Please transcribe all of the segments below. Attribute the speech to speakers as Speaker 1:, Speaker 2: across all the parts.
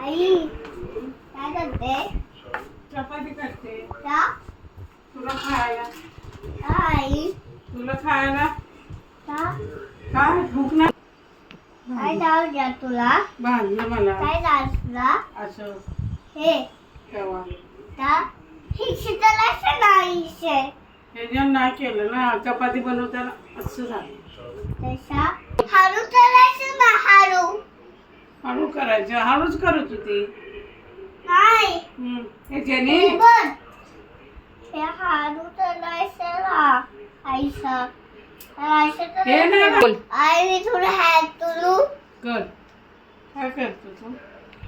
Speaker 1: आई काय करते?
Speaker 2: चपाती करते
Speaker 1: का?
Speaker 2: तुला खायला.
Speaker 1: आई
Speaker 2: तुला खायला
Speaker 1: का?
Speaker 2: काय भूक ना
Speaker 1: काय जाऊ द्या तुला?
Speaker 2: बांधलं मला
Speaker 1: काय जाऊ तुला?
Speaker 2: असं
Speaker 1: हे
Speaker 2: तेव्हा
Speaker 1: का? हे शिकलास नाहीशे
Speaker 2: हे जे नाही केलं ना चपाती बनवताना असं झालं.
Speaker 1: तसा हारू करायचं ना हारू
Speaker 2: हळू करायचं हळूच करत होती.
Speaker 1: नाही
Speaker 2: ह्याच्याने
Speaker 1: हे बघ हे हारू करायचं ना आईसा
Speaker 2: हे नाही बोल
Speaker 1: आई मी थोडं हॅक करू
Speaker 2: कर काय करतो तू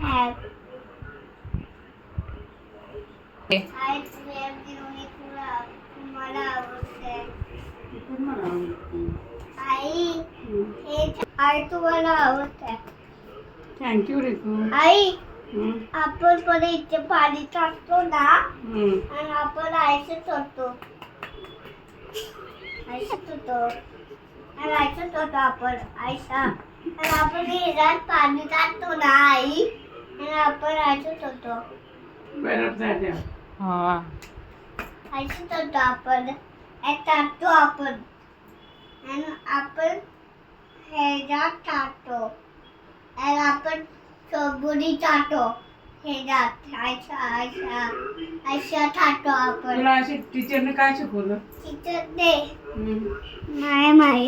Speaker 1: हॅक आई तुझ्या जीवनी तुला तुम्हाला आवडते
Speaker 2: तू पण मला आवडते.
Speaker 1: आई हे आई तुम्हाला आवडते
Speaker 2: थँक्यू रेखू.
Speaker 1: आई
Speaker 2: हम्म,
Speaker 1: आपण पण इथे पाणी टाकतो ना
Speaker 2: हम्म.
Speaker 1: आणि आपण आयसच होतो आपण आयसा आणि आपण हिरात पाणी टाकतो ना आई आणि आपण आयसच होतो
Speaker 2: बरं झालं.
Speaker 1: आयसच होतो आपण टाकतो आपण आणि आपण ह्याच्यात टाकतो आणि आपण सबुरी टाकतो ह्याच्यात आयसा आयसा आयसा टाकतो आपण
Speaker 2: तुला अशी टीचरने काय शिकवलं?
Speaker 1: तिथं ते
Speaker 2: हम्म.
Speaker 1: नाही माहित